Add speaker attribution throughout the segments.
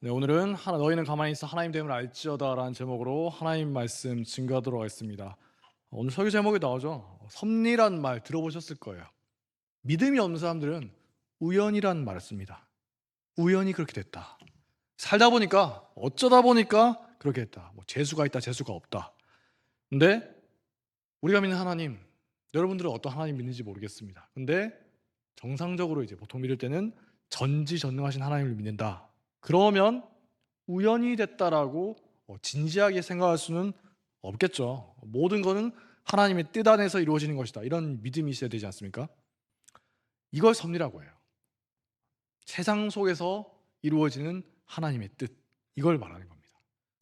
Speaker 1: 네, 오늘은 너희는 가만히 있어 하나님 됨을 알지어다라는 제목으로 하나님 말씀 증거하도록 하겠습니다. 오늘 설교 제목이 나오죠. 섭리란 말 들어보셨을 거예요. 믿음이 없는 사람들은 우연이란 말을 씁니다. 우연히 그렇게 됐다. 살다 보니까 어쩌다 보니까 그렇게 됐다. 뭐 재수가 있다, 재수가 없다. 근데 우리가 믿는 하나님, 여러분들은 어떤 하나님 믿는지 모르겠습니다. 근데 정상적으로 이제 보통 믿을 때는 전지전능하신 하나님을 믿는다. 그러면 우연히 됐다라고 진지하게 생각할 수는 없겠죠. 모든 것은 하나님의 뜻 안에서 이루어지는 것이다. 이런 믿음이 있어야 되지 않습니까? 이걸 섭리라고 해요. 세상 속에서 이루어지는 하나님의 뜻. 이걸 말하는 겁니다.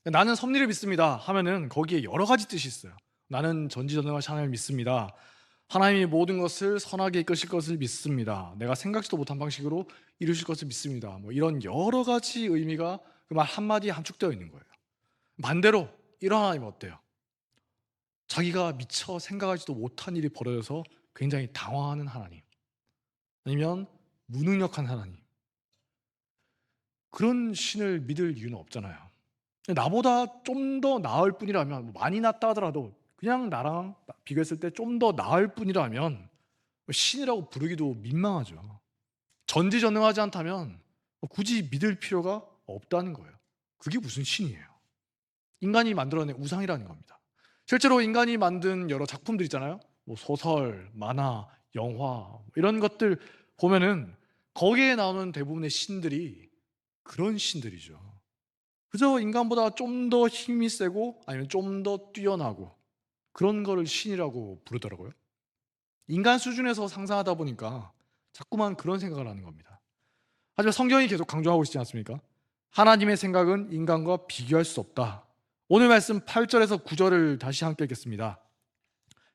Speaker 1: 나는 섭리를 믿습니다 하면은 거기에 여러 가지 뜻이 있어요. 나는 전지전능하신 하나님을 믿습니다. 하나님이 모든 것을 선하게 이끄실 것을 믿습니다. 내가 생각지도 못한 방식으로 이루실 것을 믿습니다. 뭐 이런 여러 가지 의미가 그 말 한마디에 함축되어 있는 거예요. 반대로 이런 하나님은 어때요? 자기가 미처 생각하지도 못한 일이 벌어져서 굉장히 당황하는 하나님, 아니면 무능력한 하나님, 그런 신을 믿을 이유는 없잖아요. 나보다 좀 더 나을 뿐이라면, 많이 낫다 하더라도 그냥 나랑 비교했을 때 좀 더 나을 뿐이라면 신이라고 부르기도 민망하죠. 전지전능하지 않다면 굳이 믿을 필요가 없다는 거예요. 그게 무슨 신이에요? 인간이 만들어낸 우상이라는 겁니다. 실제로 인간이 만든 여러 작품들 있잖아요. 뭐 소설, 만화, 영화 이런 것들 보면은 거기에 나오는 대부분의 신들이 그런 신들이죠. 그저 인간보다 좀 더 힘이 세고 아니면 좀 더 뛰어나고 그런 거를 신이라고 부르더라고요. 인간 수준에서 상상하다 보니까 자꾸만 그런 생각을 하는 겁니다. 하지만 성경이 계속 강조하고 있지 않습니까? 하나님의 생각은 인간과 비교할 수 없다. 오늘 말씀 8절에서 9절을 다시 함께 읽겠습니다.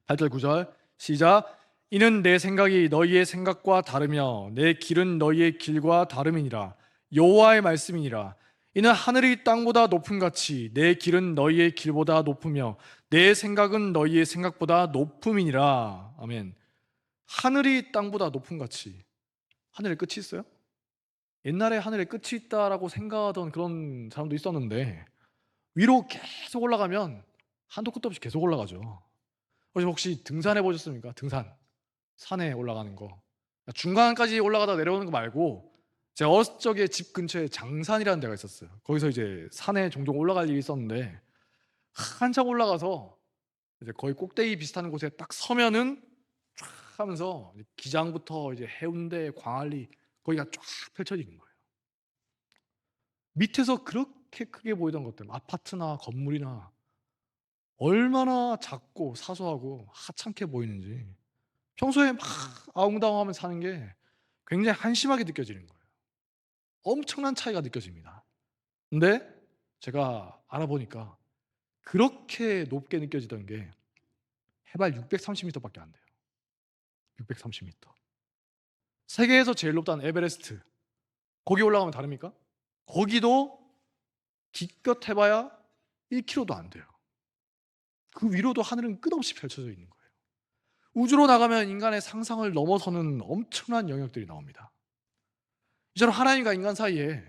Speaker 1: 8절 9절 시작. 이는 내 생각이 너희의 생각과 다르며 내 길은 너희의 길과 다름이니라. 여호와의 말씀이니라. 이는 하늘이 땅보다 높음 같이 내 길은 너희의 길보다 높으며 내 생각은 너희의 생각보다 높음이니라. 아멘. 하늘이 땅보다 높음 같이. 하늘에 끝이 있어요? 옛날에 하늘에 끝이 있다라고 생각하던 그런 사람도 있었는데 위로 계속 올라가면 한도 끝도 없이 계속 올라가죠. 혹시 등산해 보셨습니까? 등산. 산에 올라가는 거. 중간까지 올라가다 내려오는 거 말고 제가 어렸을 적에 집 근처에 장산이라는 데가 있었어요. 거기서 이제 산에 종종 올라갈 일이 있었는데 한참 올라가서 이제 거의 꼭대기 비슷한 곳에 딱 서면은 쫙 하면서 기장부터 이제 해운대, 광안리 거기가 쫙 펼쳐지는 거예요. 밑에서 그렇게 크게 보이던 것들, 아파트나 건물이나 얼마나 작고 사소하고 하찮게 보이는지 평소에 막 아웅다웅하면 사는 게 굉장히 한심하게 느껴지는 거예요. 엄청난 차이가 느껴집니다. 근데 제가 알아보니까 그렇게 높게 느껴지던 게 해발 630m밖에 안 돼요. 630m. 세계에서 제일 높다는 에베레스트. 거기 올라가면 다릅니까? 거기도 기껏 해봐야 1km도 안 돼요. 그 위로도 하늘은 끝없이 펼쳐져 있는 거예요. 우주로 나가면 인간의 상상을 넘어서는 엄청난 영역들이 나옵니다. 이처럼 하나님과 인간 사이에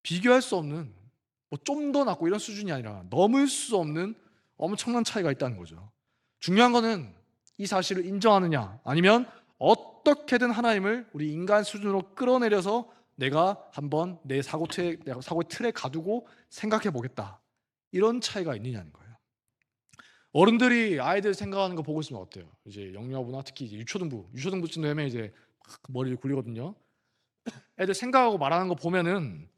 Speaker 1: 비교할 수 없는 뭐 좀 더 낫고 이런 수준이 아니라 넘을 수 없는 엄청난 차이가 있다는 거죠. 중요한 거는 이 사실을 인정하느냐 아니면 어떻게든 하나님을 우리 인간 수준으로 끌어내려서 내가 한번 내 사고의 틀에 가두고 생각해 보겠다. 이런 차이가 있느냐는 거예요. 어른들이 아이들 생각하는 거 보고 있으면 어때요? 이제 영유아부나 특히 이제 유초등부쯤 되면 이제 막 머리를 굴리거든요. 애들 생각하고 말하는 거 보면은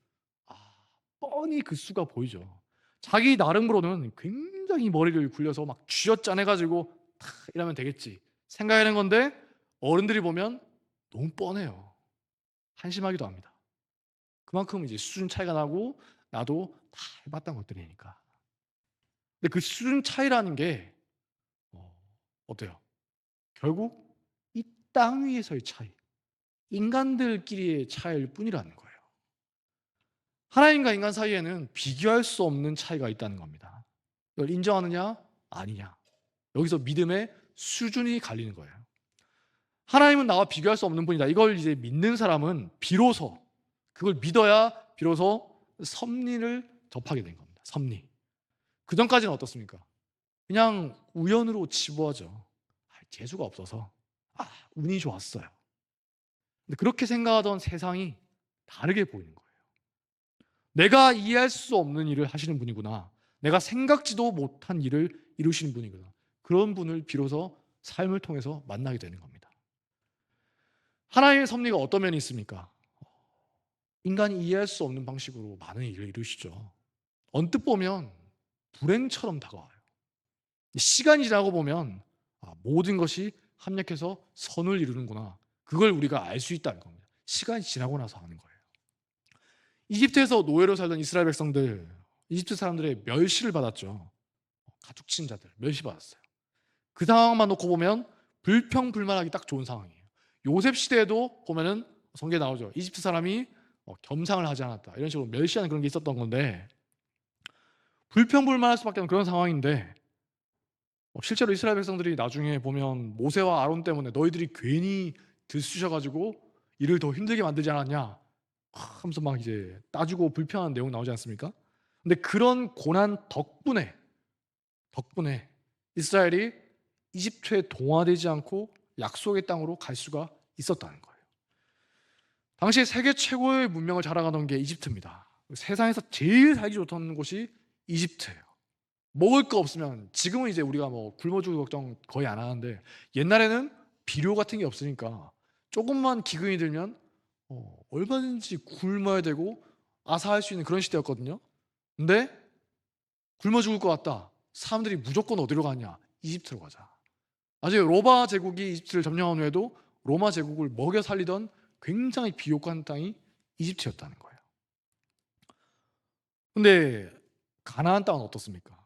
Speaker 1: 뻔히 그 수가 보이죠. 자기 나름으로는 굉장히 머리를 굴려서 막 쥐어짜내가지고 이러면 되겠지 생각하는 건데 어른들이 보면 너무 뻔해요. 한심하기도 합니다. 그만큼 이제 수준 차이가 나고 나도 다 해봤던 것들이니까. 근데 그 수준 차이라는 게 어때요? 결국 이 땅 위에서의 차이, 인간들끼리의 차이일 뿐이라는 거예요. 하나님과 인간 사이에는 비교할 수 없는 차이가 있다는 겁니다. 이걸 인정하느냐 아니냐, 여기서 믿음의 수준이 갈리는 거예요. 하나님은 나와 비교할 수 없는 분이다. 이걸 이제 믿는 사람은 비로소 그걸 믿어야 비로소 섭리를 접하게 된 겁니다. 섭리. 그전까지는 어떻습니까? 그냥 우연으로 치부하죠. 재주가 없어서. 운이 좋았어요. 근데 그렇게 생각하던 세상이 다르게 보이는 거예요. 내가 이해할 수 없는 일을 하시는 분이구나. 내가 생각지도 못한 일을 이루시는 분이구나. 그런 분을 비로소 삶을 통해서 만나게 되는 겁니다. 하나님의 섭리가 어떤 면이 있습니까? 인간이 이해할 수 없는 방식으로 많은 일을 이루시죠. 언뜻 보면 불행처럼 다가와요. 시간이 지나고 보면 모든 것이 합력해서 선을 이루는구나. 그걸 우리가 알 수 있다는 겁니다. 시간이 지나고 나서 아는 거예요. 이집트에서 노예로 살던 이스라엘 백성들, 이집트 사람들의 멸시를 받았죠. 가축 자들 멸시받았어요. 그 상황만 놓고 보면 불평불만하기 딱 좋은 상황이에요. 요셉 시대에도 보면은 성경에 나오죠. 이집트 사람이 겸상을 하지 않았다. 이런 식으로 멸시하는 그런 게 있었던 건데, 불평불만할 수밖에 없는 그런 상황인데, 실제로 이스라엘 백성들이 나중에 보면 모세와 아론 때문에 너희들이 괜히 들쑤셔가지고 일을 더 힘들게 만들지 않았냐 하면서 막 이제 따지고 불평하는 내용 나오지 않습니까? 근데 그런 고난 덕분에 이스라엘이 이집트에 동화되지 않고 약속의 땅으로 갈 수가 있었다는 거예요. 당시에 세계 최고의 문명을 자랑하던 게 이집트입니다. 세상에서 제일 살기 좋던 곳이 이집트예요. 먹을 거 없으면, 지금은 이제 우리가 뭐 굶어 죽을 걱정 거의 안 하는데, 옛날에는 비료 같은 게 없으니까 조금만 기근이 들면 얼마든지 굶어야 되고 아사할 수 있는 그런 시대였거든요. 근데 굶어 죽을 것 같다. 사람들이 무조건 어디로 가냐? 이집트로 가자. 나중에 로마 제국이 이집트를 점령한 후에도 로마 제국을 먹여 살리던 굉장히 비옥한 땅이 이집트였다는 거예요. 근데 가나안 땅은 어떻습니까?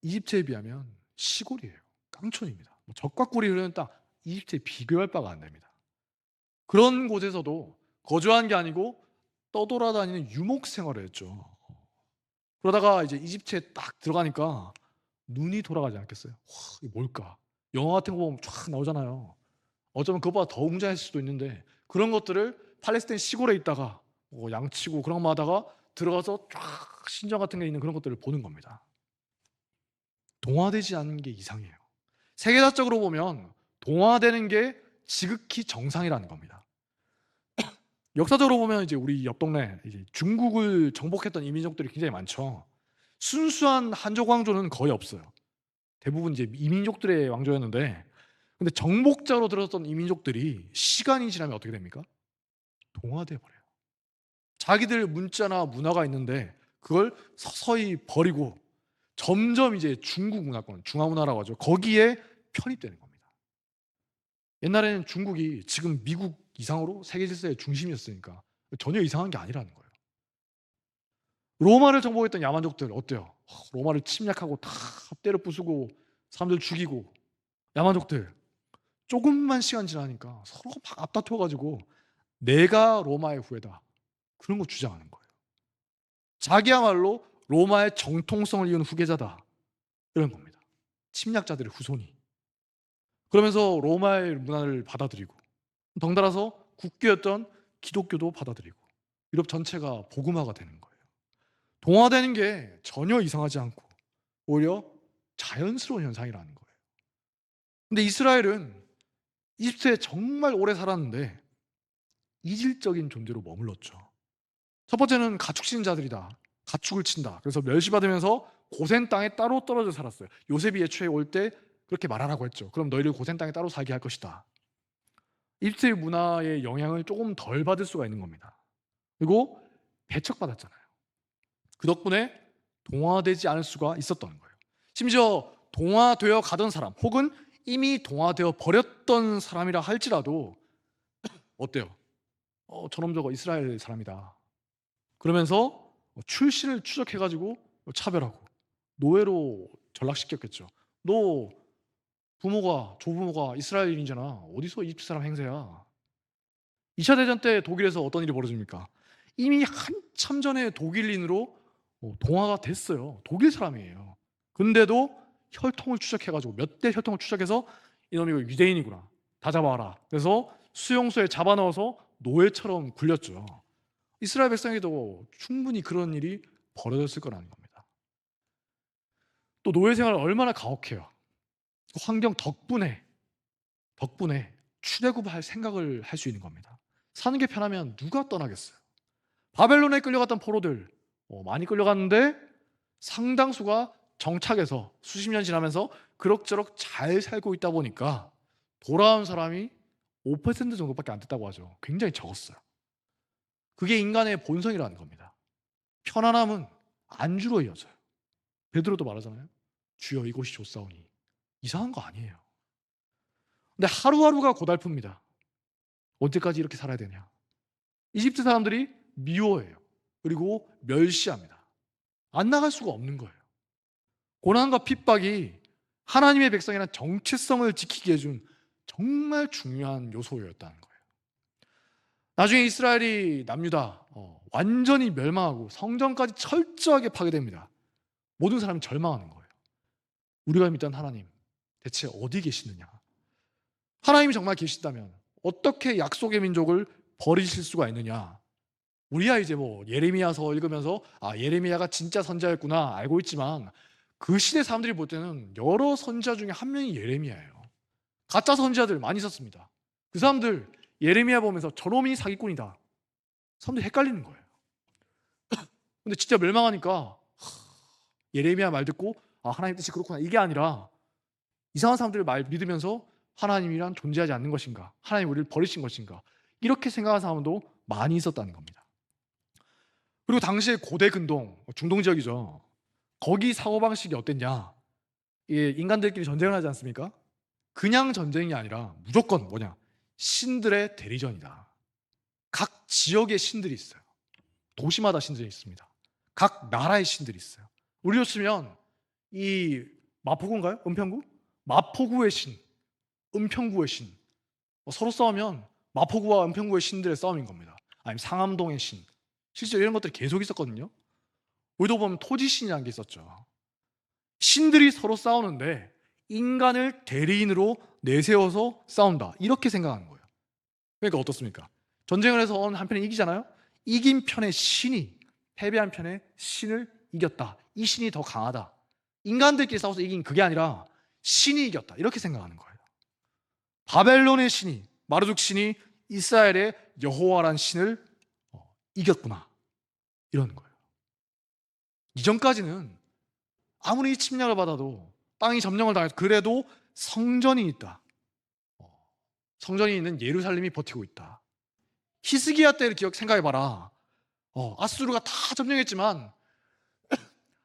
Speaker 1: 이집트에 비하면 시골이에요. 깡촌입니다. 적과 꿀이 흐르는 땅, 이집트에 비교할 바가 안 됩니다. 그런 곳에서도 거주한 게 아니고 떠돌아다니는 유목 생활을 했죠. 그러다가 이제 이집트에 딱 들어가니까 눈이 돌아가지 않겠어요? 와, 이게 뭘까? 영화 같은 거 보면 쫙 나오잖아요. 어쩌면 그것보다 더 웅장했을 수도 있는데, 그런 것들을 팔레스타인 시골에 있다가 양치고 그런 거 하다가 들어가서 쫙 신전 같은 게 있는 그런 것들을 보는 겁니다. 동화되지 않는 게 이상해요. 세계사적으로 보면 동화되는 게 지극히 정상이라는 겁니다. 역사적으로 보면 이제 우리 옆 동네 이제 중국을 정복했던 이민족들이 굉장히 많죠. 순수한 한족 왕조는 거의 없어요. 대부분 이제 이민족들의 왕조였는데, 근데 정복자로 들어섰던 이민족들이 시간이 지나면 어떻게 됩니까? 동화돼 버려요. 자기들 문자나 문화가 있는데 그걸 서서히 버리고 점점 이제 중국 문화권, 중화문화라고 하죠. 거기에 편입되는 겁니다. 옛날에는 중국이 지금 미국 이상으로 세계 질서의 중심이었으니까 전혀 이상한 게 아니라는 거예요. 로마를 정복했던 야만족들 어때요? 로마를 침략하고 다 때려 부수고 사람들 죽이고, 야만족들 조금만 시간 지나니까 서로 막 앞다퉈가지고 내가 로마의 후예다, 그런 거 주장하는 거예요. 자기야말로 로마의 정통성을 이은 후계자다, 이런 겁니다. 침략자들의 후손이. 그러면서 로마의 문화를 받아들이고, 덩달아서 국교였던 기독교도 받아들이고 유럽 전체가 복음화가 되는 거예요. 동화되는 게 전혀 이상하지 않고 오히려 자연스러운 현상이라는 거예요. 근데 이스라엘은 이집트에 정말 오래 살았는데 이질적인 존재로 머물렀죠. 첫 번째는 가축 치는 자들이다. 가축을 친다. 그래서 멸시받으면서 고센 땅에 따로 떨어져 살았어요. 요셉이 애초에 올 때 그렇게 말하라고 했죠. 그럼 너희를 고센 땅에 따로 살게 할 것이다. 이집트의 문화의 영향을 조금 덜 받을 수가 있는 겁니다. 그리고 배척받았잖아요. 그 덕분에 동화되지 않을 수가 있었던 거예요. 심지어 동화되어 가던 사람, 혹은 이미 동화되어 버렸던 사람이라 할지라도 어때요? 저놈 저거 이스라엘 사람이다, 그러면서 출신을 추적해가지고 차별하고 노예로 전락시켰겠죠. 너 부모가, 조부모가 이스라엘인이잖아. 어디서 이집트 사람 행세야? 2차 대전 때 독일에서 어떤 일이 벌어집니까? 이미 한참 전에 독일인으로 동화가 됐어요. 독일 사람이에요. 근데도 혈통을 추적해가지고 몇 대 혈통을 추적해서 이놈이 유대인이구나, 다 잡아와라. 그래서 수용소에 잡아넣어서 노예처럼 굴렸죠. 이스라엘 백성에도 충분히 그런 일이 벌어졌을 거라는 겁니다. 또 노예 생활 얼마나 가혹해요. 그 환경 덕분에 출애굽할 생각을 할 수 있는 겁니다. 사는 게 편하면 누가 떠나겠어요. 바벨론에 끌려갔던 포로들 많이 끌려갔는데 상당수가 정착해서 수십 년 지나면서 그럭저럭 잘 살고 있다 보니까 돌아온 사람이 5% 정도밖에 안 됐다고 하죠. 굉장히 적었어요. 그게 인간의 본성이라는 겁니다. 편안함은 안주로 이어져요. 베드로도 말하잖아요. 주여 이곳이 좋사오니. 이상한 거 아니에요. 근데 하루하루가 고달픕니다. 언제까지 이렇게 살아야 되냐. 이집트 사람들이 미워해요. 그리고 멸시합니다. 안 나갈 수가 없는 거예요. 고난과 핍박이 하나님의 백성이란 정체성을 지키게 해준 정말 중요한 요소였다는 거예요. 나중에 이스라엘이 남유다 완전히 멸망하고 성전까지 철저하게 파괴됩니다. 모든 사람이 절망하는 거예요. 우리가 믿던 하나님 대체 어디 계시느냐. 하나님이 정말 계시다면 어떻게 약속의 민족을 버리실 수가 있느냐. 우리야 이제 예레미야서 읽으면서 예레미야가 진짜 선지자였구나 알고 있지만 그 시대 사람들이 볼 때는 여러 선지자 중에 한 명이 예레미야예요. 가짜 선지자들 많이 있었습니다. 그 사람들 예레미야 보면서 저놈이 사기꾼이다. 사람들이 헷갈리는 거예요. 근데 진짜 멸망하니까 예레미야 말 듣고 하나님 뜻이 그렇구나 이게 아니라 이상한 사람들의 말 믿으면서 하나님이란 존재하지 않는 것인가, 하나님 우리를 버리신 것인가 이렇게 생각하는 사람도 많이 있었다는 겁니다. 그리고 당시에 고대 근동, 중동 지역이죠. 거기 사고방식이 어땠냐. 인간들끼리 전쟁을 하지 않습니까? 그냥 전쟁이 아니라 무조건 신들의 대리전이다. 각 지역의 신들이 있어요. 도시마다 신들이 있습니다. 각 나라의 신들이 있어요. 우리로 치면 이 마포구인가요? 은평구? 마포구의 신, 은평구의 신. 서로 싸우면 마포구와 은평구의 신들의 싸움인 겁니다. 아니면 상암동의 신. 실제로 이런 것들이 계속 있었거든요. 우리도 보면 토지신이라는 게 있었죠. 신들이 서로 싸우는데 인간을 대리인으로 내세워서 싸운다. 이렇게 생각하는 거예요. 그러니까 어떻습니까? 전쟁을 해서 어느 한편이 이기잖아요. 이긴 편의 신이 패배한 편의 신을 이겼다. 이 신이 더 강하다. 인간들끼리 싸워서 이긴 그게 아니라 신이 이겼다. 이렇게 생각하는 거예요. 바벨론의 신이, 마르둑 신이 이스라엘의 여호와란 신을 이겼구나. 이런 거예요. 이전까지는 아무리 침략을 받아도 땅이 점령을 당해도 그래도 성전이 있다. 성전이 있는 예루살렘이 버티고 있다. 히스기야 때를 생각해봐라. 아수르가 다 점령했지만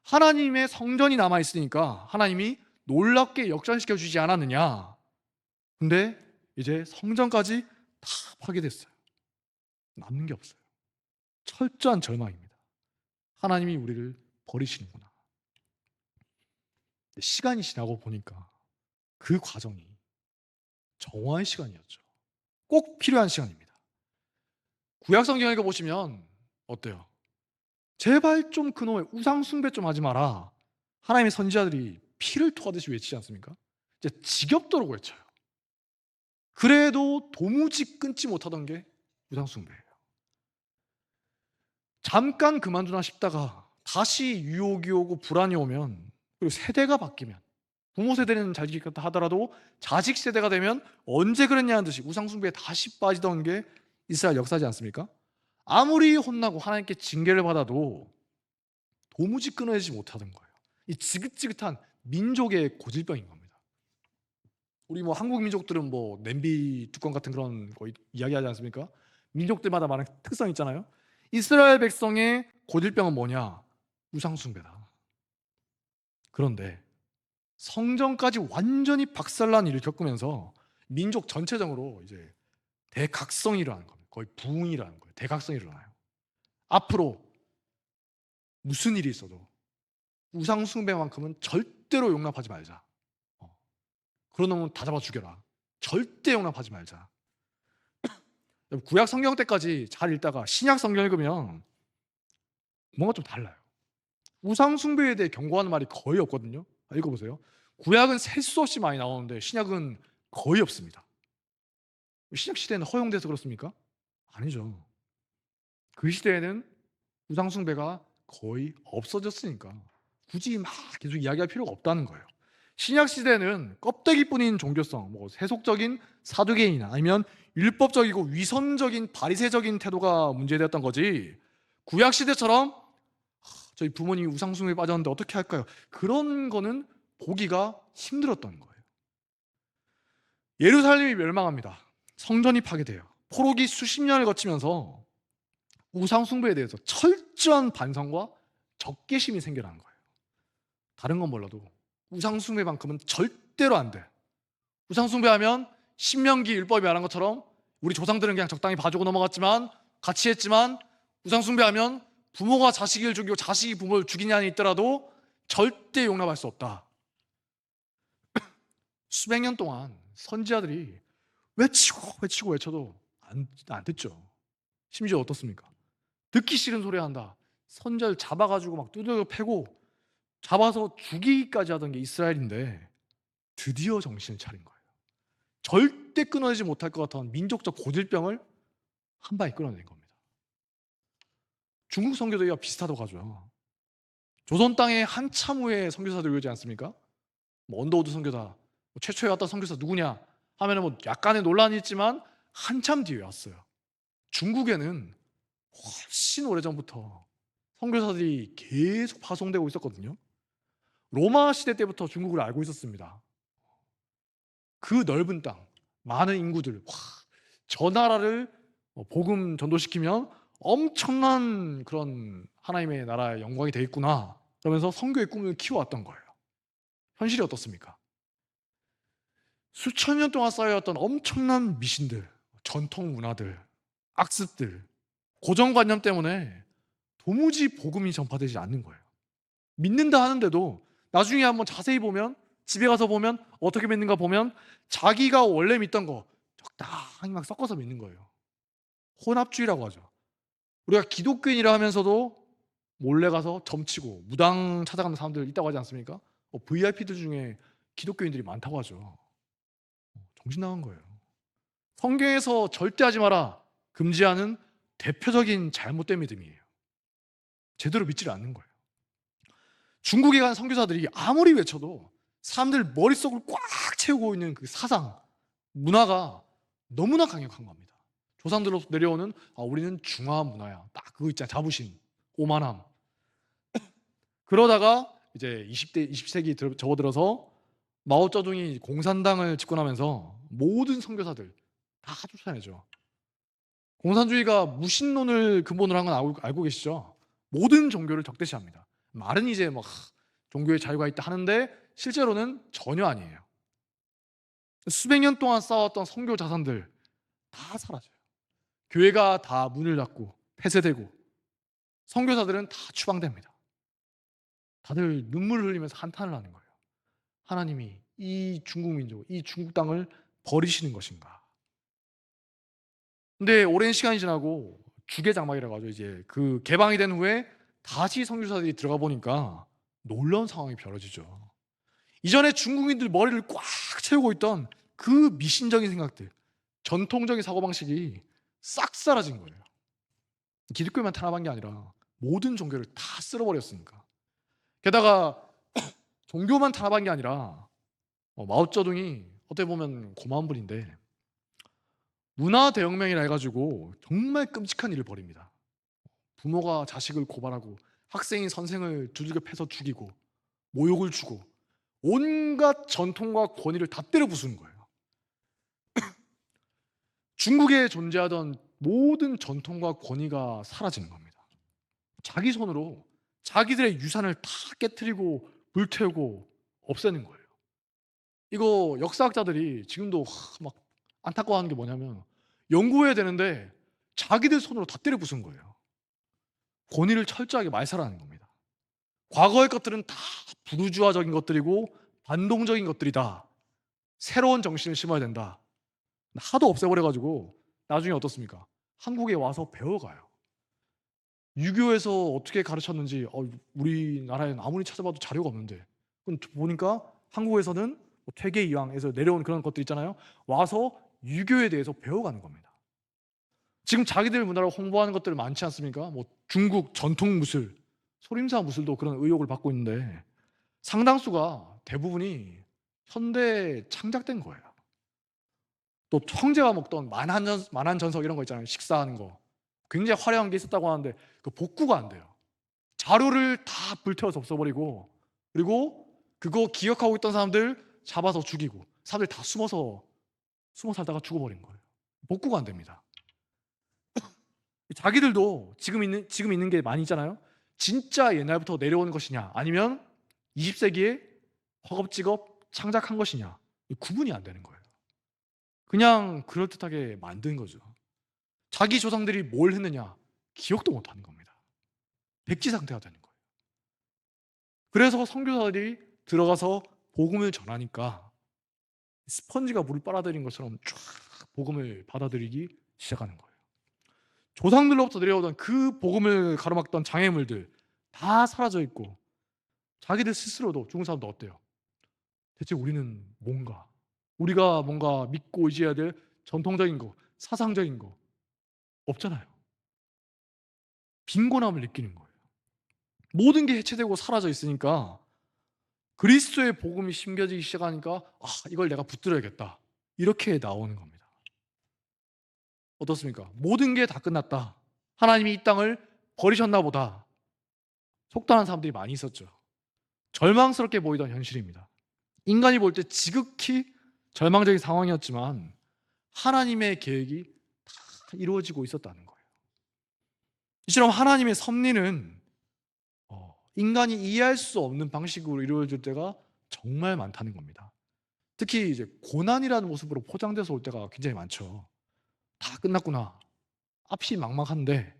Speaker 1: 하나님의 성전이 남아있으니까 하나님이 놀랍게 역전시켜 주지 않았느냐. 근데 이제 성전까지 다 파괴됐어요. 남는 게 없어요. 철저한 절망입니다. 하나님이 우리를 버리시는구나. 시간이 지나고 보니까 그 과정이 정화의 시간이었죠. 꼭 필요한 시간입니다. 구약 성경 읽어보시면 어때요? 제발 좀 그놈의 우상 숭배 좀 하지 마라. 하나님의 선지자들이 피를 토하듯이 외치지 않습니까? 이제 지겹도록 외쳐요. 그래도 도무지 끊지 못하던 게 우상 숭배예요. 잠깐 그만두나 싶다가 다시 유혹이 오고 불안이 오면, 그리고 세대가 바뀌면, 부모 세대는 잘 지켰다 하더라도 자식 세대가 되면 언제 그랬냐는 듯이 우상 숭배에 다시 빠지던 게 이스라엘 역사지 않습니까? 아무리 혼나고 하나님께 징계를 받아도 도무지 끊어내지 못하던 거예요. 이 지긋지긋한 민족의 고질병인 겁니다. 우리 한국 민족들은 냄비 뚜껑 같은 그런 거 이야기하지 않습니까? 민족들마다 많은 특성이 있잖아요. 이스라엘 백성의 고질병은 뭐냐? 우상 숭배다. 그런데 성전까지 완전히 박살난 일을 겪으면서 민족 전체적으로 이제 대각성이 일어나는 겁니다. 거의 부흥이 일어나는 거예요. 대각성이 일어나요. 앞으로 무슨 일이 있어도 우상 숭배만큼은 절대로 용납하지 말자. 그런 놈은 다 잡아 죽여라. 절대 용납하지 말자. 구약 성경 때까지 잘 읽다가 신약 성경 읽으면 뭔가 좀 달라요. 우상 숭배에 대해 경고하는 말이 거의 없거든요. 읽어보세요. 구약은 셀 수 없이 많이 나오는데 신약은 거의 없습니다. 신약 시대는 허용돼서 그렇습니까? 아니죠. 그 시대에는 우상 숭배가 거의 없어졌으니까 굳이 막 계속 이야기할 필요가 없다는 거예요. 신약 시대는 껍데기뿐인 종교성, 뭐 세속적인 사두개인이나 아니면 율법적이고 위선적인 바리새적인 태도가 문제되었던 거지. 구약 시대처럼 저희 부모님이 우상 숭배에 빠졌는데 어떻게 할까요? 그런 거는 보기가 힘들었던 거예요. 예루살렘이 멸망합니다. 성전이 파괴돼요. 포로기 수십 년을 거치면서 우상 숭배에 대해서 철저한 반성과 적개심이 생겨나는 거예요. 다른 건 몰라도 우상 숭배만큼은 절대로 안 돼. 우상 숭배하면 신명기 율법이 말한 것처럼 우리 조상들은 그냥 적당히 봐주고 넘어갔지만 같이 했지만 우상 숭배하면 부모가 자식을 죽이고 자식이 부모를 죽이는 한이 있더라도 절대 용납할 수 없다. 수백 년 동안 선지자들이 외치고 외쳐도 안 듣죠. 심지어 어떻습니까? 듣기 싫은 소리 한다. 선지자를 잡아가지고 막 두들겨 패고 잡아서 죽이기까지 하던 게 이스라엘인데 드디어 정신을 차린 거예요. 절대 끊어내지 못할 것 같은 민족적 고질병을 한 방에 끊어낸 겁니다. 중국 선교도가 비슷하다고 하죠. 조선 땅에 한참 후에 선교사들이 오지 않습니까? 뭐 언더우드 선교사, 뭐 최초에 왔던 선교사 누구냐 하면은 뭐 약간의 논란이 있지만 한참 뒤에 왔어요. 중국에는 훨씬 오래전부터 선교사들이 계속 파송되고 있었거든요. 로마 시대 때부터 중국을 알고 있었습니다. 그 넓은 땅, 많은 인구들, 저 나라를 복음 전도시키면 엄청난 그런 하나님의 나라의 영광이 되겠구나 그러면서 선교의 꿈을 키워왔던 거예요. 현실이 어떻습니까? 수천 년 동안 쌓여왔던 엄청난 미신들, 전통 문화들, 악습들, 고정관념 때문에 도무지 복음이 전파되지 않는 거예요. 믿는다 하는데도 나중에 한번 자세히 보면, 집에 가서 보면 어떻게 믿는가 보면 자기가 원래 믿던 거 적당히 막 섞어서 믿는 거예요. 혼합주의라고 하죠. 우리가 기독교인이라 하면서도 몰래 가서 점치고 무당 찾아가는 사람들 있다고 하지 않습니까? VIP들 중에 기독교인들이 많다고 하죠. 정신 나간 거예요. 성경에서 절대 하지 마라 금지하는 대표적인 잘못된 믿음이에요. 제대로 믿지를 않는 거예요. 중국에 간 선교사들이 아무리 외쳐도 사람들 머릿속을 꽉 채우고 있는 그 사상, 문화가 너무나 강력한 겁니다. 조상들로부터 내려오는 우리는 중화 문화야. 딱 그거 있잖아. 자부심, 오만함. 그러다가 이제 20세기 접어들어서 마오쩌둥이 공산당을 집권하면서 모든 선교사들 다 쫓아내죠. 공산주의가 무신론을 근본으로 한 건 알고 계시죠? 모든 종교를 적대시합니다. 말은 이제 막 종교의 자유가 있다 하는데 실제로는 전혀 아니에요. 수백 년 동안 쌓아왔던 선교 자산들 다 사라져요. 교회가 다 문을 닫고 폐쇄되고 선교사들은 다 추방됩니다. 다들 눈물을 흘리면서 한탄을 하는 거예요. 하나님이 이 중국 민족, 이 중국 땅을 버리시는 것인가? 근데 오랜 시간이 지나고 주계장막이라고 하죠. 이제 그 개방이 된 후에 다시 선교사들이 들어가 보니까 놀라운 상황이 벌어지죠. 이전에 중국인들 머리를 꽉 채우고 있던 그 미신적인 생각들, 전통적인 사고방식이 싹 사라진 거예요. 기독교만 탄압한 게 아니라 모든 종교를 다 쓸어버렸으니까. 게다가 종교만 탄압한 게 아니라 마오쩌둥이 어떻게 보면 고마운 분인데 문화 대혁명이라 해가지고 정말 끔찍한 일을 벌입니다. 부모가 자식을 고발하고 학생이 선생을 두들겨 패서 죽이고 모욕을 주고 온갖 전통과 권위를 다 때려 부수는 거예요. 중국에 존재하던 모든 전통과 권위가 사라지는 겁니다. 자기 손으로 자기들의 유산을 다 깨트리고 불태우고 없애는 거예요. 이거 역사학자들이 지금도 막 안타까워하는 게 뭐냐면 연구해야 되는데 자기들 손으로 다 때려 부순 거예요. 권위를 철저하게 말살하는 겁니다. 과거의 것들은 다 부르주아적인 것들이고 반동적인 것들이다. 새로운 정신을 심어야 된다. 하도 없애버려가지고 나중에 어떻습니까? 한국에 와서 배워가요. 유교에서 어떻게 가르쳤는지 우리나라에는 아무리 찾아봐도 자료가 없는데 보니까 한국에서는 퇴계이왕에서 내려온 그런 것들 있잖아요. 와서 유교에 대해서 배워가는 겁니다. 지금 자기들 문화를 홍보하는 것들 많지 않습니까? 뭐 중국 전통 무술, 소림사 무술도 그런 의혹을 받고 있는데 상당수가 대부분이 현대에 창작된 거예요. 또 형제가 먹던 만한전석 이런 거 있잖아요. 식사하는 거. 굉장히 화려한 게 있었다고 하는데 그 복구가 안 돼요. 자료를 다 불태워서 없애버리고, 그리고 그거 기억하고 있던 사람들 잡아서 죽이고, 사람들 다 숨어 살다가 죽어버린 거예요. 복구가 안 됩니다. 자기들도 지금 있는 게 많이 있잖아요. 진짜 옛날부터 내려오는 것이냐, 아니면 20세기에 허겁지겁 창작한 것이냐, 구분이 안 되는 거예요. 그냥 그럴듯하게 만든 거죠. 자기 조상들이 뭘 했느냐 기억도 못 하는 겁니다. 백지 상태가 되는 거예요. 그래서 선교사들이 들어가서 복음을 전하니까 스펀지가 물을 빨아들인 것처럼 쫙 복음을 받아들이기 시작하는 거예요. 조상들로부터 내려오던 그 복음을 가로막던 장애물들 다 사라져 있고, 자기들 스스로도, 중국 사람도 어때요? 대체 우리는 우리가 뭔가 믿고 의지해야 될 전통적인 거, 사상적인 거 없잖아요. 빈곤함을 느끼는 거예요. 모든 게 해체되고 사라져 있으니까 그리스도의 복음이 심겨지기 시작하니까 이걸 내가 붙들어야겠다, 이렇게 나오는 겁니다. 어떻습니까? 모든 게 다 끝났다, 하나님이 이 땅을 버리셨나 보다, 속단한 사람들이 많이 있었죠. 절망스럽게 보이던 현실입니다. 인간이 볼 때 지극히 절망적인 상황이었지만 하나님의 계획이 다 이루어지고 있었다는 거예요. 이처럼 하나님의 섭리는 인간이 이해할 수 없는 방식으로 이루어질 때가 정말 많다는 겁니다. 특히 이제 고난이라는 모습으로 포장돼서 올 때가 굉장히 많죠. 다 끝났구나, 앞이 막막한데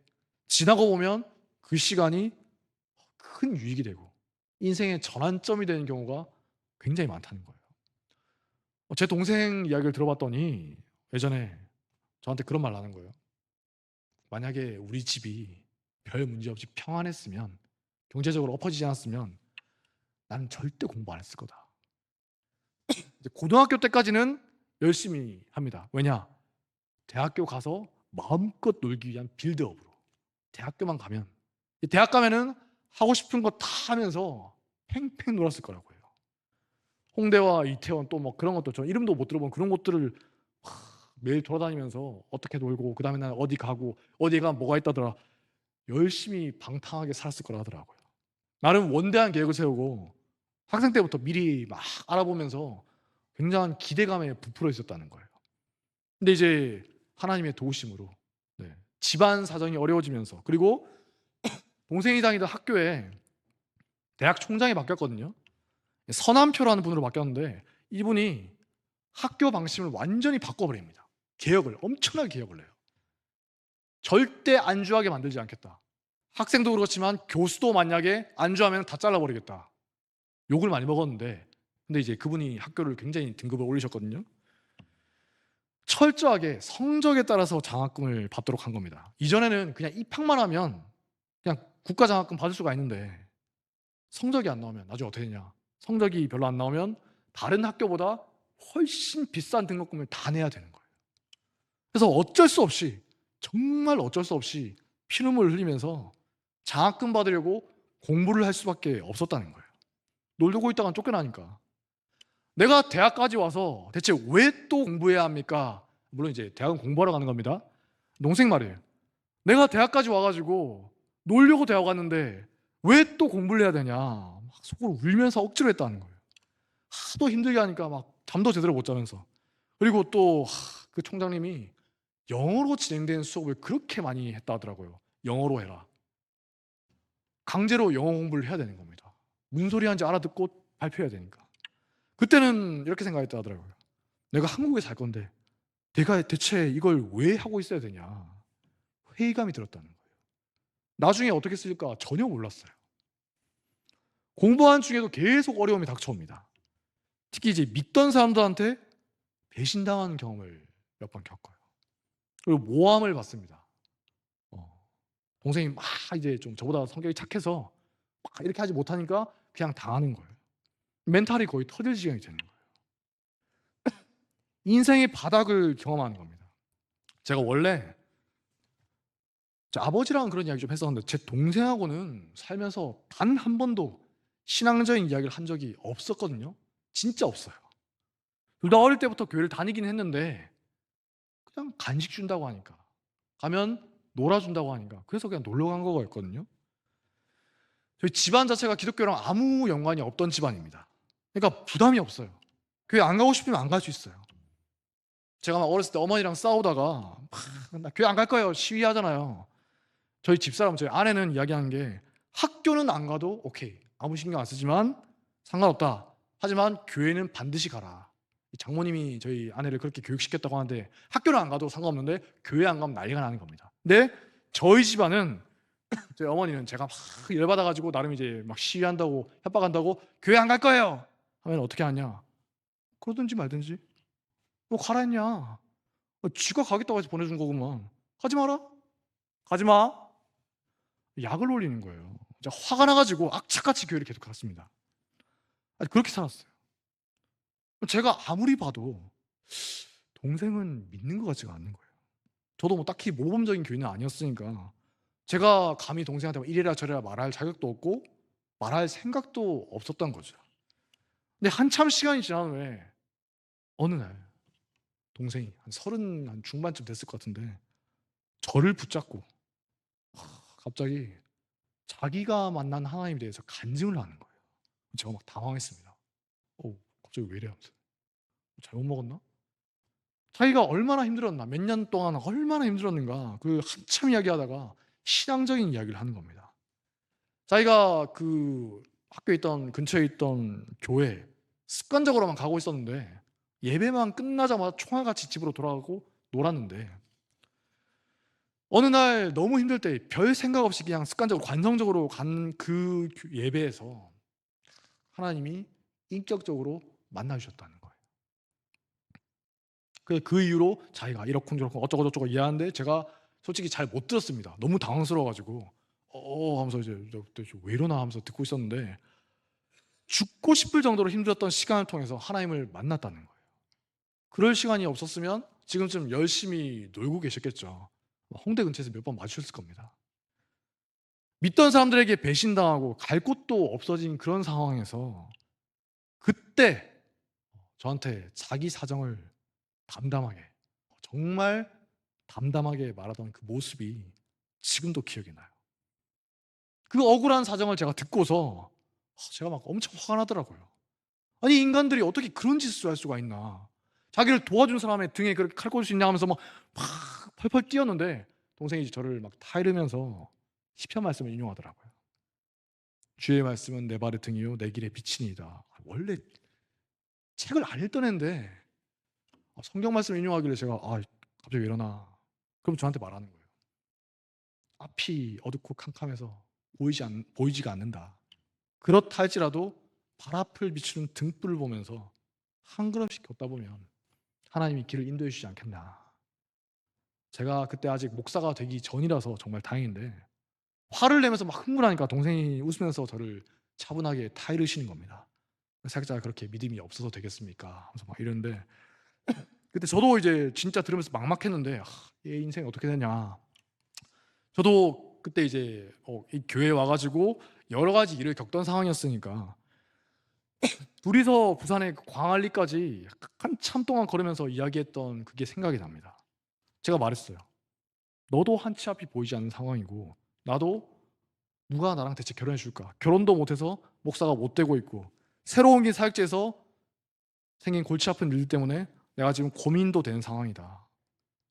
Speaker 1: 지나고 보면 그 시간이 큰 유익이 되고 인생의 전환점이 되는 경우가 굉장히 많다는 거예요. 제 동생 이야기를 들어봤더니 예전에 저한테 그런 말을 하는 거예요. 만약에 우리 집이 별 문제 없이 평안했으면, 경제적으로 엎어지지 않았으면 나는 절대 공부 안 했을 거다. 고등학교 때까지는 열심히 합니다. 왜냐? 대학교 가서 마음껏 놀기 위한 빌드업으로. 대학교만 가면, 대학 가면은 하고 싶은 거 다 하면서 팽팽 놀았을 거라고 해요. 홍대와 이태원 또 뭐 그런 것도, 저 이름도 못 들어본 그런 곳들을 매일 돌아다니면서 어떻게 놀고, 그 다음에 난 어디 가고, 어디 가면 뭐가 있다더라, 열심히 방탕하게 살았을 거라 하더라고요. 나름 원대한 계획을 세우고 학생 때부터 미리 막 알아보면서 굉장한 기대감에 부풀어 있었다는 거예요. 근데 이제 하나님의 도우심으로 집안 사정이 어려워지면서, 그리고 동생이 다니던 학교에 대학 총장이 바뀌었거든요. 서남표라는 분으로 바뀌었는데 이분이 학교 방침을 완전히 바꿔버립니다. 엄청나게 개혁을 해요. 절대 안주하게 만들지 않겠다. 학생도 그렇지만 교수도 만약에 안주하면 다 잘라버리겠다. 욕을 많이 먹었는데, 근데 이제 그분이 학교를 굉장히 등급을 올리셨거든요. 철저하게 성적에 따라서 장학금을 받도록 한 겁니다. 이전에는 그냥 입학만 하면 그냥 국가 장학금 받을 수가 있는데, 성적이 안 나오면 나중에 어떻게 되냐, 성적이 별로 안 나오면 다른 학교보다 훨씬 비싼 등록금을 다 내야 되는 거예요. 그래서 정말 어쩔 수 없이 피눈물을 흘리면서 장학금 받으려고 공부를 할 수밖에 없었다는 거예요. 놀고 있다가 쫓겨나니까. 내가 대학까지 와서 대체 왜 또 공부해야 합니까? 물론 이제 대학은 공부하러 가는 겁니다. 동생 말이에요. 내가 대학까지 와가지고 놀려고 대학 왔는데 왜 또 공부를 해야 되냐, 막 속으로 울면서 억지로 했다는 거예요. 하도 힘들게 하니까 막 잠도 제대로 못 자면서. 그리고 또 그 총장님이 영어로 진행된 수업을 그렇게 많이 했다 하더라고요. 영어로 해라. 강제로 영어 공부를 해야 되는 겁니다. 무슨 소리 하는지 알아듣고 발표해야 되니까. 그때는 이렇게 생각했다 하더라고요. 내가 한국에 살 건데 내가 대체 이걸 왜 하고 있어야 되냐, 회의감이 들었다는 거예요. 나중에 어떻게 쓸까 전혀 몰랐어요. 공부하는 중에도 계속 어려움이 닥쳐옵니다. 특히 이제 믿던 사람들한테 배신당하는 경험을 몇 번 겪어요. 그리고 모함을 받습니다. 동생이 막 이제 좀 저보다 성격이 착해서 막 이렇게 하지 못하니까 그냥 당하는 거예요. 멘탈이 거의 터질 지경이 되는 거예요. 인생의 바닥을 경험하는 겁니다. 제가 원래 제 아버지랑은 그런 이야기 좀 했었는데 제 동생하고는 살면서 단 한 번도 신앙적인 이야기를 한 적이 없었거든요. 진짜 없어요. 둘 다 어릴 때부터 교회를 다니긴 했는데 그냥 간식 준다고 하니까, 가면 놀아 준다고 하니까 그래서 그냥 놀러 간 거였거든요. 저희 집안 자체가 기독교랑 아무 연관이 없던 집안입니다. 그러니까 부담이 없어요. 교회 안 가고 싶으면 안 갈 수 있어요. 제가 막 어렸을 때 어머니랑 싸우다가 막 "나 교회 안 갈 거예요." 시위하잖아요. 저희 집사람, 저희 아내는 이야기하는 게 "학교는 안 가도 오케이. 아무 신경 안 쓰지만 상관없다. 하지만 교회는 반드시 가라." 장모님이 저희 아내를 그렇게 교육시켰다고 하는데 학교는 안 가도 상관없는데 교회 안 가면 난리가 나는 겁니다. 근데 저희 집안은 저희 어머니는 제가 막 열받아 가지고 나름 이제 막 시위한다고 협박한다고 "교회 안 갈 거예요." 하면 어떻게 하냐? 그러든지 말든지. "뭐 가라 했냐? 지가 가겠다고 해서 보내준 거구만. 가지 마라. 가지 마." 약을 올리는 거예요. 진짜 화가 나 가지고 악착같이 교회를 계속 갔습니다. 아니 그렇게 살았어요. 제가 아무리 봐도 동생은 믿는 것 같지가 않는 거예요. 저도 뭐 딱히 모범적인 교인은 아니었으니까 제가 감히 동생한테 뭐 이래라 저래라 말할 자격도 없고 말할 생각도 없었던 거죠. 근데 한참 시간이 지난 후에 어느 날 동생이 한 30 한 중반쯤 됐을 것 같은데 저를 붙잡고 갑자기 자기가 만난 하나님에 대해서 간증을 하는 거예요. 제가 막 당황했습니다. 갑자기 왜 이래 하면서. 잘못 먹었나? 자기가 얼마나 힘들었나, 몇 년 동안 얼마나 힘들었는가, 그 한참 이야기하다가 신앙적인 이야기를 하는 겁니다. 자기가 그 학교에 있던 근처에 있던 교회 습관적으로만 가고 있었는데 예배만 끝나자마자 총알같이 집으로 돌아가고 놀았는데 어느 날 너무 힘들 때 별 생각 없이 그냥 습관적으로 관성적으로 간 그 예배에서 하나님이 인격적으로 만나 주셨다는 거예요. 그 이후로 자기가 이러쿵저러쿵 어쩌고저쩌고 이해하는데 제가 솔직히 잘 못 들었습니다. 너무 당황스러워 가지고 하면서 이제 왜 이러나 하면서 듣고 있었는데 죽고 싶을 정도로 힘들었던 시간을 통해서 하나님을 만났다는 거예요. 그럴 시간이 없었으면 지금쯤 열심히 놀고 계셨겠죠. 홍대 근처에서 몇 번 마주쳤을 겁니다. 믿던 사람들에게 배신당하고 갈 곳도 없어진 그런 상황에서 그때 저한테 자기 사정을 담담하게, 정말 담담하게 말하던 그 모습이 지금도 기억이 나요. 그 억울한 사정을 제가 듣고서 제가 막 엄청 화가 나더라고요. 아니 인간들이 어떻게 그런 짓을 할 수가 있나. 자기를 도와준 사람의 등에 그렇게 칼 꽂을 수 있냐 하면서 막 펄펄 뛰었는데 동생이 저를 막 타이르면서 시편 말씀을 인용하더라고요. 주의 말씀은 내 발의 등이요 내 길의 빛이니이다. 원래 책을 안 읽던 앤데 성경 말씀을 인용하길래 제가 갑자기 왜 이러나. 그럼 저한테 말하는 거예요. 앞이 어둡고 캄캄해서 보이지가 않는다. 그렇다 할지라도 발 앞을 비추는 등불을 보면서 한 걸음씩 걷다 보면 하나님이 길을 인도해 주시지 않겠나. 제가 그때 아직 목사가 되기 전이라서 정말 다행인데 화를 내면서 막 흥분하니까 동생이 웃으면서 저를 차분하게 타이르시는 겁니다. "사역자가 그렇게 믿음이 없어서 되겠습니까?" 하면서 막 이러는데 그때 저도 이제 진짜 들으면서 막막했는데 얘 인생이 어떻게 되냐. 저도 그때 이제 이 교회에 와 가지고 여러 가지 일을 겪던 상황이었으니까 둘이서 부산의 그 광안리까지 한참 동안 걸으면서 이야기했던 그게 생각이 납니다. 제가 말했어요. "너도 한치 앞이 보이지 않는 상황이고 나도 누가 나랑 대체 결혼해 줄까? 결혼도 못 해서 목사가 못 되고 있고 새로운 길 사역지에서 생긴 골치 아픈 일 때문에 내가 지금 고민도 되는 상황이다.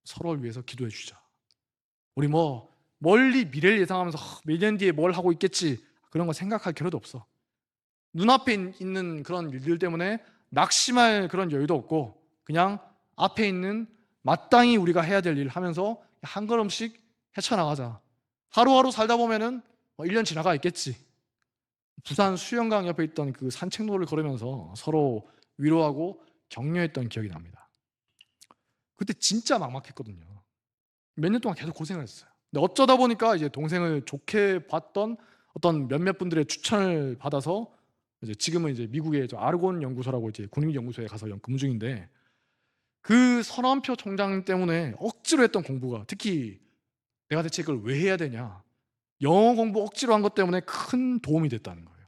Speaker 1: 서로를 위해서 기도해 주자. 우리 뭐 멀리 미래를 예상하면서 몇 년 뒤에 뭘 하고 있겠지 그런 거 생각할 겨를도 없어. 눈앞에 있는 그런 일들 때문에 낙심할 그런 여유도 없고 그냥 앞에 있는 마땅히 우리가 해야 될 일 하면서 한 걸음씩 헤쳐나가자. 하루하루 살다 보면은 1년 지나가 있겠지." 부산 수영강 옆에 있던 그 산책로를 걸으면서 서로 위로하고 격려했던 기억이 납니다. 그때 진짜 막막했거든요. 몇 년 동안 계속 고생을 했어요. 근데 어쩌다 보니까 이제 동생을 좋게 봤던 어떤 몇몇 분들의 추천을 받아서 이제 지금은 이제 미국의 아르곤 연구소라고 이제 국립연구소에 가서 근무 중인데 그 선원표 총장 때문에 억지로 했던 공부가 특히 내가 대체 이걸 왜 해야 되냐. 영어 공부 억지로 한 것 때문에 큰 도움이 됐다는 거예요.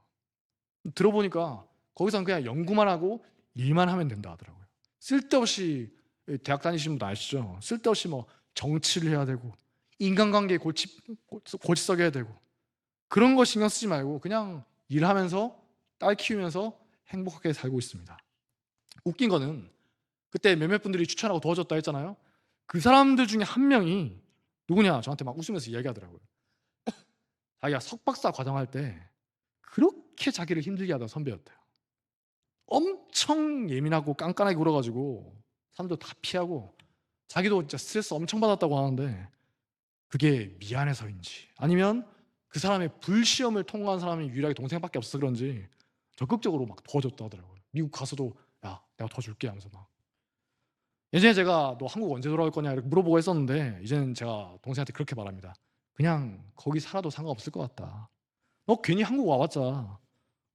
Speaker 1: 들어보니까 거기선 그냥 연구만 하고 일만 하면 된다 하더라고요. 쓸데없이 대학 다니시는 분 아시죠? 쓸데없이 뭐 정치를 해야 되고 인간관계에 골치 해야 되고 그런 거 신경 쓰지 말고 그냥 일하면서 딸 키우면서 행복하게 살고 있습니다. 웃긴 거는 그때 몇몇 분들이 추천하고 도와줬다 했잖아요. 그 사람들 중에 한 명이 누구냐 저한테 막 웃으면서 이야기하더라고요. 자기가 석박사 과정할 때 그렇게 자기를 힘들게 하던 선배였대요. 엄청 예민하고 깐깐하게 굴어가지고 사람들 다 피하고 자기도 진짜 스트레스 엄청 받았다고 하는데 그게 미안해서인지 아니면 그 사람의 불시험을 통과한 사람이 유일하게 동생밖에 없어서 그런지 적극적으로 막 도와줬다 하더라고요. 미국 가서도 야 내가 도와줄게 하면서 막. 예전에 제가 너 한국 언제 돌아올 거냐 이렇게 물어보고 했었는데 이제는 제가 동생한테 그렇게 말합니다. 그냥 거기 살아도 상관없을 것 같다. 너 괜히 한국 와봤자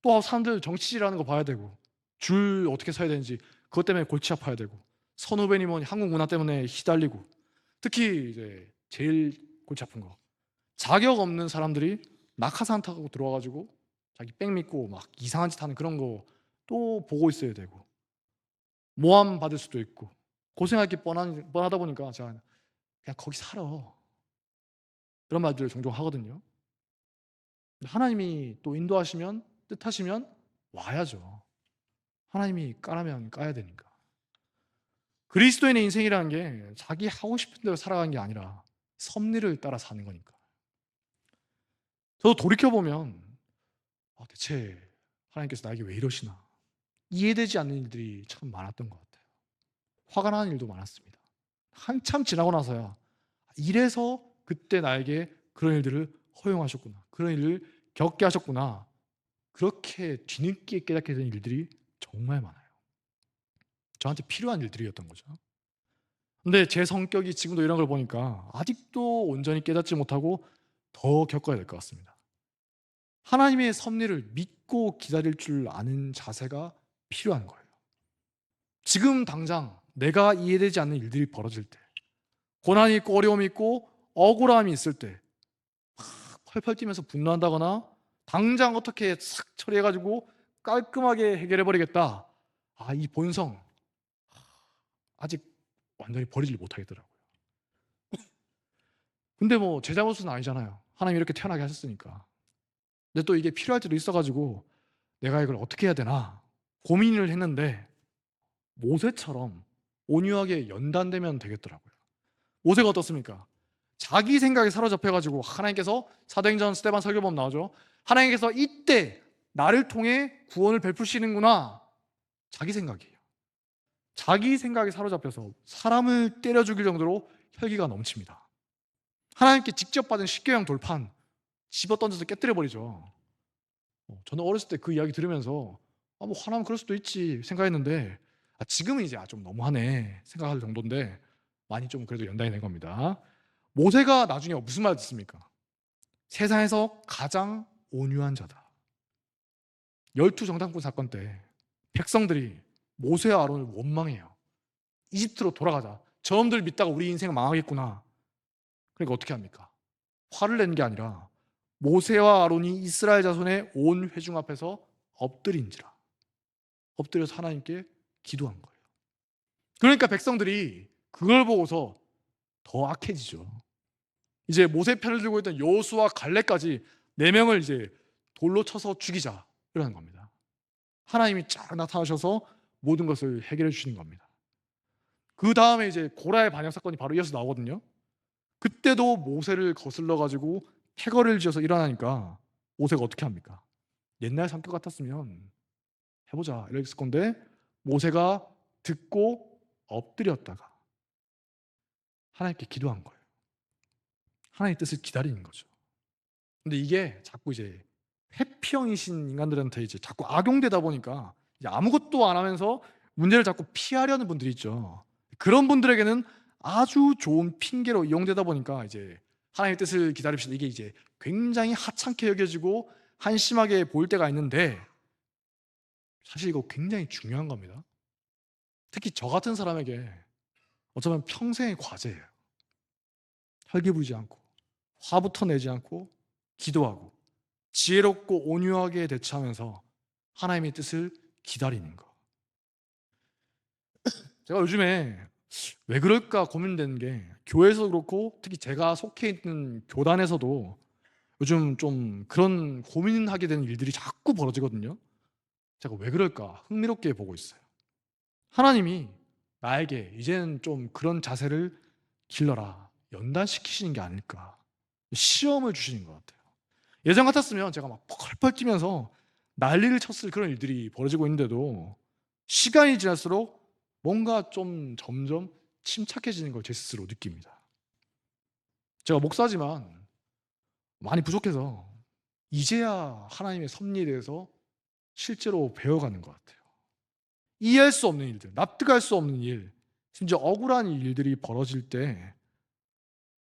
Speaker 1: 또 사람들 정치질하는 거 봐야 되고 줄 어떻게 서야 되는지 그것 때문에 골치 아파야 되고 선후배니 뭐니 한국 문화 때문에 시달리고 특히 이제 제일 골치 아픈 거 자격 없는 사람들이 낙하산 타고 들어와가지고 자기 백 믿고 막 이상한 짓 하는 그런 거 또 보고 있어야 되고 모함 받을 수도 있고 고생할 게 뻔하다 보니까 제가 그냥 거기 살아 그런 말들을 종종 하거든요. 하나님이 또 인도하시면 뜻하시면 와야죠. 하나님이 까라면 까야 되니까. 그리스도인의 인생이라는 게 자기 하고 싶은 대로 살아가는 게 아니라 섭리를 따라 사는 거니까. 저도 돌이켜보면 대체 하나님께서 나에게 왜 이러시나 이해되지 않는 일들이 참 많았던 것 같아요. 화가 나는 일도 많았습니다. 한참 지나고 나서야 이래서 그때 나에게 그런 일들을 허용하셨구나. 그런 일을 겪게 하셨구나. 그렇게 뒤늦게 깨닫게 된 일들이 정말 많아요. 저한테 필요한 일들이었던 거죠. 근데 제 성격이 지금도 이런 걸 보니까 아직도 온전히 깨닫지 못하고 더 겪어야 될 것 같습니다. 하나님의 섭리를 믿고 기다릴 줄 아는 자세가 필요한 거예요. 지금 당장 내가 이해되지 않는 일들이 벌어질 때, 고난이 있고 어려움이 있고 억울함이 있을 때 막 펄펄 뛰면서 분노한다거나 당장 어떻게 싹 처리해가지고 깔끔하게 해결해버리겠다. 이 본성 아직 완전히 버리질 못하겠더라고요. 근데 뭐 제 잘못은 아니잖아요. 하나님이 이렇게 태어나게 하셨으니까. 근데 또 이게 필요할 때도 있어가지고 내가 이걸 어떻게 해야 되나 고민을 했는데 모세처럼 온유하게 연단되면 되겠더라고요. 모세가 어떻습니까? 자기 생각에 사로잡혀가지고 하나님께서 사도행전 스데반 설교본 나오죠. 하나님께서 이때 나를 통해 구원을 베푸시는구나. 자기 생각이에요. 자기 생각에 사로잡혀서 사람을 때려 죽일 정도로 혈기가 넘칩니다. 하나님께 직접 받은 십계명 돌판 집어 던져서 깨뜨려 버리죠. 저는 어렸을 때 그 이야기 들으면서 뭐 화나면 그럴 수도 있지 생각했는데 지금은 이제 좀 너무하네 생각할 정도인데 많이 좀 그래도 연단이 된 겁니다. 모세가 나중에 무슨 말 듣습니까? 세상에서 가장 온유한 자다. 열두 정탐꾼 사건 때 백성들이 모세와 아론을 원망해요. 이집트로 돌아가자. 저놈들 믿다가 우리 인생 망하겠구나. 그러니까 어떻게 합니까? 화를 낸 게 아니라 모세와 아론이 이스라엘 자손의 온 회중 앞에서 엎드린지라. 엎드려서 하나님께 기도한 거예요. 그러니까 백성들이 그걸 보고서 더 악해지죠. 이제 모세 편을 들고 있던 여호수아 갈렙까지 4명을 이제 돌로 쳐서 죽이자 이러는 겁니다. 하나님이 쫙 나타나셔서 모든 것을 해결해 주시는 겁니다. 그 다음에 이제 고라의 반역 사건이 바로 이어서 나오거든요. 그때도 모세를 거슬러 가지고 패거를 지어서 일어나니까 모세가 어떻게 합니까? 옛날 성격 같았으면 해보자 이랬을 건데 모세가 듣고 엎드렸다가 하나님께 기도한 거예요. 하나님의 뜻을 기다리는 거죠. 근데 이게 자꾸 이제 회피형이신 인간들한테 이제 자꾸 악용되다 보니까 이제 아무것도 안 하면서 문제를 자꾸 피하려는 분들이 있죠. 그런 분들에게는 아주 좋은 핑계로 이용되다 보니까 이제 하나님의 뜻을 기다립시다. 이게 이제 굉장히 하찮게 여겨지고 한심하게 보일 때가 있는데 사실 이거 굉장히 중요한 겁니다. 특히 저 같은 사람에게 어쩌면 평생의 과제예요. 혈기 부리지 않고 화부터 내지 않고 기도하고 지혜롭고 온유하게 대처하면서 하나님의 뜻을 기다리는 것. 제가 요즘에 왜 그럴까 고민되는 게, 교회에서 그렇고 특히 제가 속해 있는 교단에서도 요즘 좀 그런 고민하게 되는 일들이 자꾸 벌어지거든요. 제가 왜 그럴까 흥미롭게 보고 있어요. 하나님이 나에게 이제는 좀 그런 자세를 길러라, 연단시키시는 게 아닐까, 시험을 주시는 것 같아요. 예전 같았으면 제가 막 펄펄 뛰면서 난리를 쳤을 그런 일들이 벌어지고 있는데도 시간이 지날수록 뭔가 좀 점점 침착해지는 걸 제 스스로 느낍니다. 제가 목사지만 많이 부족해서 이제야 하나님의 섭리에 대해서 실제로 배워가는 것 같아요. 이해할 수 없는 일들, 납득할 수 없는 일, 심지어 억울한 일들이 벌어질 때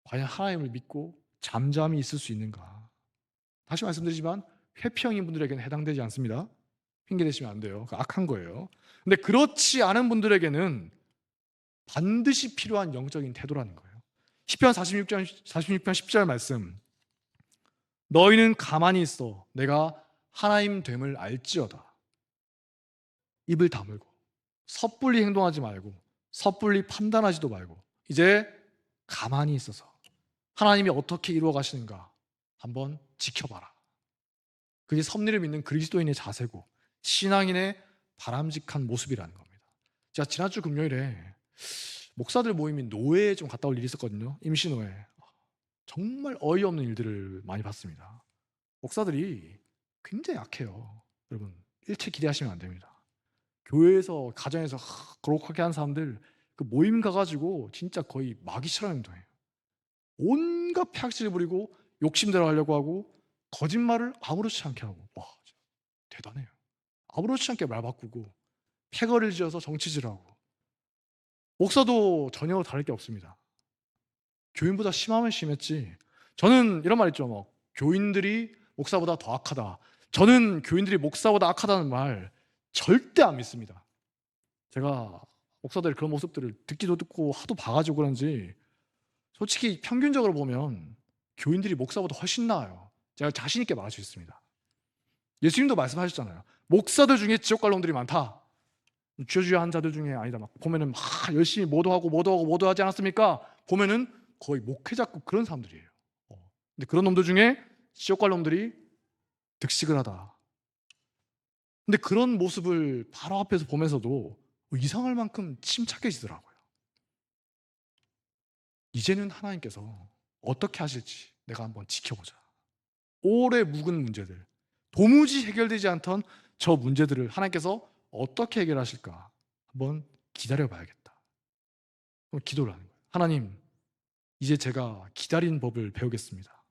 Speaker 1: 과연 하나님을 믿고 잠잠히 있을 수 있는가? 다시 말씀드리지만 회피형인 분들에게는 해당되지 않습니다. 핑계 대시면 안 돼요. 악한 거예요. 근데 그렇지 않은 분들에게는 반드시 필요한 영적인 태도라는 거예요. 시편 46편 10절 말씀. 너희는 가만히 있어 내가 하나님 됨을 알지어다. 입을 다물고 섣불리 행동하지 말고 섣불리 판단하지도 말고 이제 가만히 있어서 하나님이 어떻게 이루어 가시는가 한번 지켜봐라. 그게 섭리를 믿는 그리스도인의 자세고 신앙인의 바람직한 모습이라는 겁니다. 제가 지난주 금요일에 목사들 모임인 노회에 좀 갔다 올 일이 있었거든요. 임시노회. 정말 어이없는 일들을 많이 봤습니다. 목사들이 굉장히 약해요. 여러분, 일체 기대하시면 안 됩니다. 교회에서, 가정에서 거룩하게 한 사람들 그 모임 가가지고 진짜 거의 마귀처럼 행동해요. 온갖 폐악질을 부리고 욕심대로 하려고 하고 거짓말을 아무렇지 않게 하고. 와, 대단해요. 아무렇지 않게 말 바꾸고 패거리를 지어서 정치질하고. 목사도 전혀 다를 게 없습니다. 교인보다 심하면 심했지. 저는 이런 말 있죠. 교인들이 목사보다 더 악하다. 저는 교인들이 목사보다 악하다는 말 절대 안 믿습니다. 제가 목사들의 그런 모습들을 듣기도 듣고 하도 봐가지고 그런지 솔직히 평균적으로 보면 교인들이 목사보다 훨씬 나아요. 제가 자신 있게 말할 수 있습니다. 예수님도 말씀하셨잖아요. 목사들 중에 지옥 갈 놈들이 많다. 주여주여 자들 중에 아니다. 막 보면은 막 열심히 모두 하지 않았습니까? 보면은 거의 목회자급 그런 사람들이에요. 근데 그런 놈들 중에 지옥 갈 놈들이 득식을 하다. 근데 그런 모습을 바로 앞에서 보면서도 이상할 만큼 침착해지더라고요. 이제는 하나님께서 어떻게 하실지 내가 한번 지켜보자. 오래 묵은 문제들, 도무지 해결되지 않던 저 문제들을 하나님께서 어떻게 해결하실까 한번 기다려봐야겠다. 그럼 기도를 하는 거예요. 하나님, 이제 제가 기다리는 법을 배우겠습니다.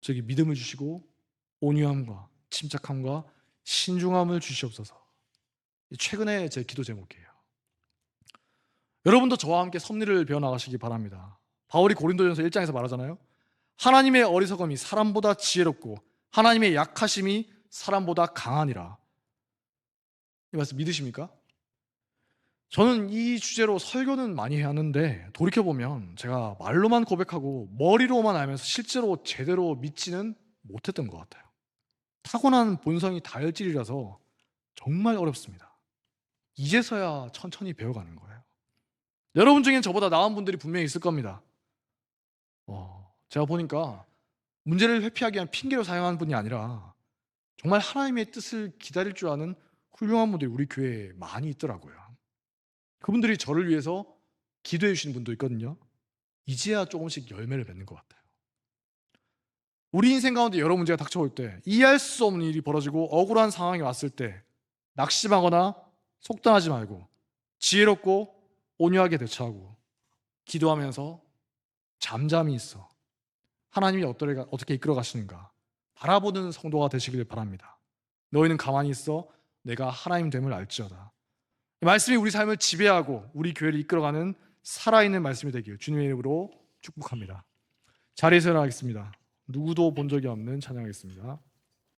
Speaker 1: 저에게 믿음을 주시고 온유함과 침착함과 신중함을 주시옵소서. 최근에 제 기도 제목이에요. 여러분도 저와 함께 섭리를 배워나가시기 바랍니다. 바울이 고린도전서 1장에서 말하잖아요. 하나님의 어리석음이 사람보다 지혜롭고 하나님의 약하심이 사람보다 강하니라. 이 말씀 믿으십니까? 저는 이 주제로 설교는 많이 하는데 돌이켜보면 제가 말로만 고백하고 머리로만 알면서 실제로 제대로 믿지는 못했던 것 같아요. 타고난 본성이 다혈질이라서 정말 어렵습니다. 이제서야 천천히 배워가는 거예요. 여러분 중엔 저보다 나은 분들이 분명히 있을 겁니다. 제가 보니까 문제를 회피하기 위한 핑계로 사용하는 분이 아니라 정말 하나님의 뜻을 기다릴 줄 아는 훌륭한 분들이 우리 교회에 많이 있더라고요. 그분들이 저를 위해서 기도해 주시는 분도 있거든요. 이제야 조금씩 열매를 맺는 것 같아요. 우리 인생 가운데 여러 문제가 닥쳐올 때, 이해할 수 없는 일이 벌어지고 억울한 상황이 왔을 때 낙심하거나 속단하지 말고 지혜롭고 온유하게 대처하고 기도하면서 잠잠히 있어 하나님이 어떻게 이끌어 가시는가 바라보는 성도가 되시길 바랍니다. 너희는 가만히 있어 내가 하나님 됨을 알지어다. 이 말씀이 우리 삶을 지배하고 우리 교회를 이끌어가는 살아있는 말씀이 되길 주님의 이름으로 축복합니다. 자리에서 일어나겠습니다. 누구도 본 적이 없는 찬양하겠습니다.